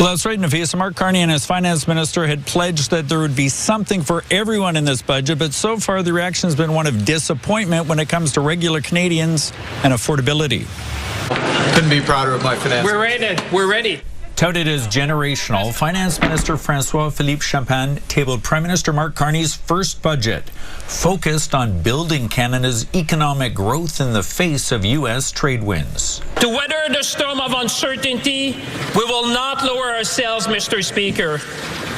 Well, that's right, Nafisa. Mark Carney and his finance minister had pledged that there would be something for everyone in this budget, but so far the reaction has been one of disappointment when it comes to regular Canadians and affordability. Couldn't be prouder of my finance. We're ready. Touted as generational, Finance Minister François-Philippe Champagne tabled Prime Minister Mark Carney's first budget, focused on building Canada's economic growth in the face of U.S. trade winds. To weather the storm of uncertainty, we will not lower our sails, Mr. Speaker.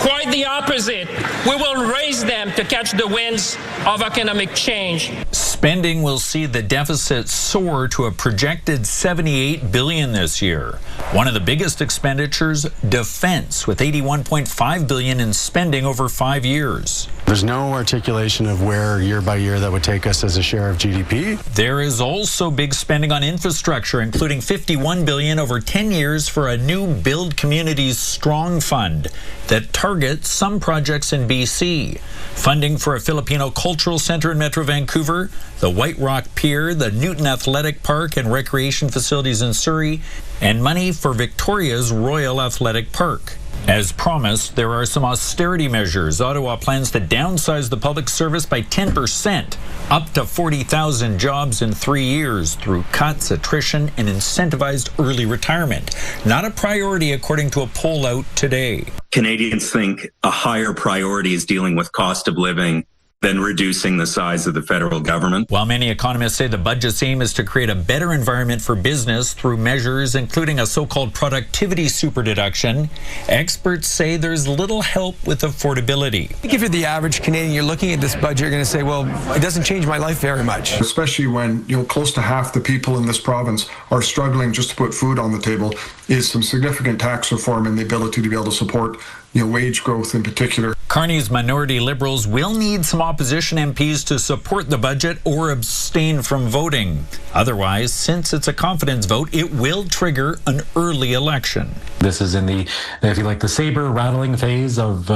Quite the opposite. We will raise them to catch the winds of economic change. Spending will see the deficit soar to a projected $78 billion this year. One of the biggest expenditures, defense, with $81.5 billion in spending over 5 years. There's no articulation of where year by year that would take us as a share of GDP. There is also big spending on infrastructure, including $51 billion over 10 years for a new Build Communities Strong Fund that targets some projects in BC. Funding for a Filipino cultural center in Metro Vancouver, the White Rock Pier, the Newton Athletic Park and recreation facilities in Surrey, and money for Victoria's Royal Athletic Park. As promised, there are some austerity measures. Ottawa plans to downsize the public service by 10%, up to 40,000 jobs in 3 years through cuts, attrition, and incentivized early retirement. Not a priority, according to a poll out today. Canadians think a higher priority is dealing with cost of living than reducing the size of the federal government. While many economists say the budget's aim is to create a better environment for business through measures including a so-called productivity superdeduction, experts say there's little help with affordability. I think if you're the average Canadian, you're looking at this budget, you're going to say, well, it doesn't change my life very much. Especially when, close to half the people in this province are struggling just to put food on the table, is some significant tax reform and the ability to be able to support wage growth in particular. Carney's minority Liberals will need some opposition MPs to support the budget or abstain from voting. Otherwise, since it's a confidence vote, it will trigger an early election. This is in the, if you like, the saber-rattling phase of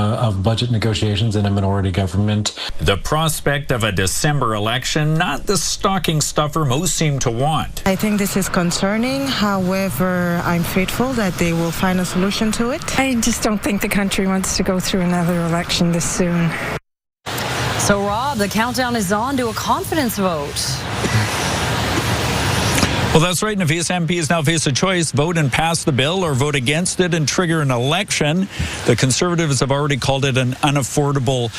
budget negotiations in a minority government. The prospect of a December election, not the stocking stuffer most seem to want. I think this is concerning. However, I'm faithful that they will find a solution to it. I just don't think the country wants to go through another election this soon. So, Rob, the countdown is on to a confidence vote. Well, that's right. Nafisa, MPs now face a choice: vote and pass the bill or vote against it and trigger an election. The Conservatives have already called it an unaffordable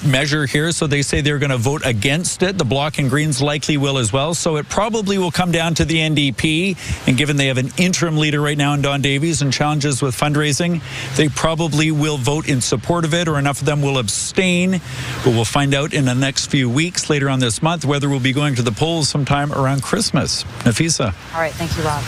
measure here, so they say they're going to vote against it. The Bloc and Greens likely will as well, so it probably will come down to the NDP. And given they have an interim leader right now in Don Davies and challenges with fundraising, they probably will vote in support of it, or enough of them will abstain. But we'll find out in the next few weeks, later on this month, whether we'll be going to the polls sometime around Christmas. Nafisa. All right, thank you, Rob.